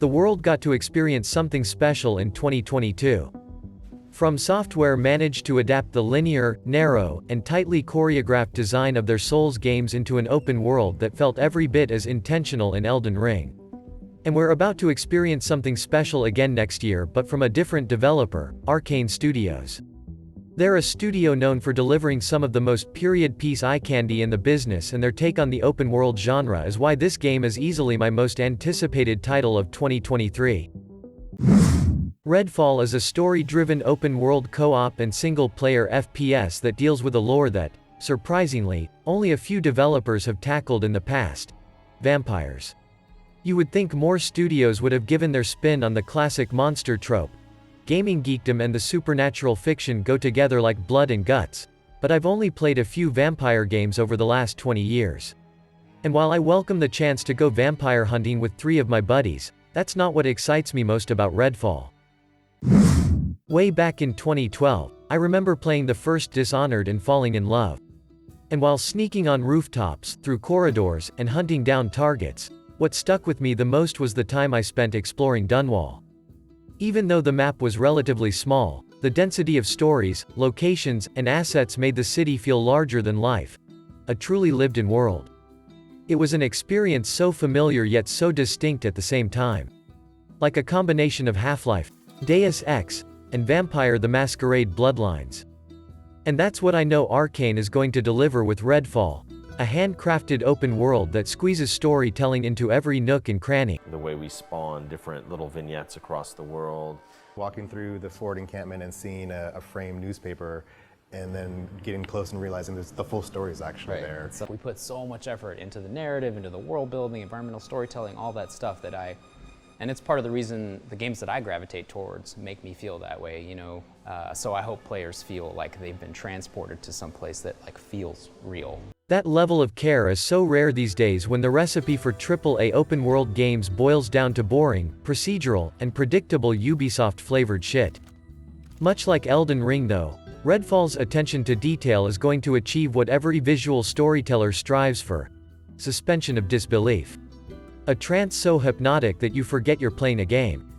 The world got to experience something special in 2022. From Software managed to adapt the linear, narrow, and tightly choreographed design of their Souls games into an open world that felt every bit as intentional in Elden Ring. And we're about to experience something special again next year, but from a different developer, Arcane Studios. They're a studio known for delivering some of the most period-piece eye candy in the business, and their take on the open-world genre is why this game is easily my most anticipated title of 2023. REDFALL is a story-driven open-world co-op and single-player FPS that deals with a lore that, surprisingly, only a few developers have tackled in the past: vampires. You would think more studios would have given their spin on the classic monster trope. Gaming geekdom and the supernatural fiction go together like blood and guts, but I've only played a few vampire games over the last 20 years. And while I welcome the chance to go vampire hunting with 3 of my buddies, that's not what excites me most about REDFALL. Way back in 2012, I remember playing the first Dishonored and falling in love. And while sneaking on rooftops, through corridors, and hunting down targets, what stuck with me the most was the time I spent exploring Dunwall. Even though the map was relatively small, the density of stories, locations, and assets made the city feel larger than life. A truly lived-in world. It was an experience so familiar yet so distinct at the same time. Like a combination of Half-Life, Deus Ex, and Vampire the Masquerade Bloodlines. And that's what I know Arcane is going to deliver with REDFALL, a handcrafted open world that squeezes storytelling into every nook and cranny. The way we spawn different little vignettes across the world. Walking through the fort encampment and seeing a framed newspaper, and then getting close and realizing the full story is actually there. So we put so much effort into the narrative, into the world building, environmental storytelling, all that stuff and it's part of the reason the games that I gravitate towards make me feel that way, you know. So I hope players feel like they've been transported to some place that feels real. That level of care is so rare these days when the recipe for AAA open-world games boils down to boring, procedural, and predictable Ubisoft-flavored shit. Much like Elden Ring though, REDFALL's attention to detail is going to achieve what every visual storyteller strives for: suspension of disbelief. A trance so hypnotic that you forget you're playing a game.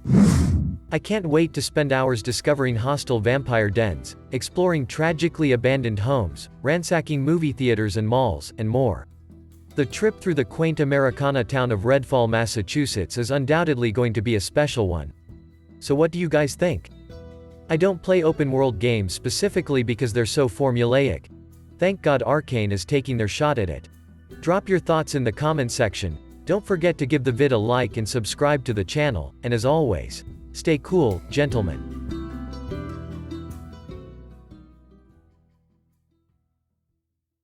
I can't wait to spend hours discovering hostile vampire dens, exploring tragically abandoned homes, ransacking movie theaters and malls, and more. The trip through the quaint Americana town of REDFALL, Massachusetts is undoubtedly going to be a special one. So what do you guys think? I don't play open-world games specifically because they're so formulaic. Thank God Arcane is taking their shot at it. Drop your thoughts in the comment section. Don't forget to give the vid a like and subscribe to the channel, and as always, stay cool, gentlemen.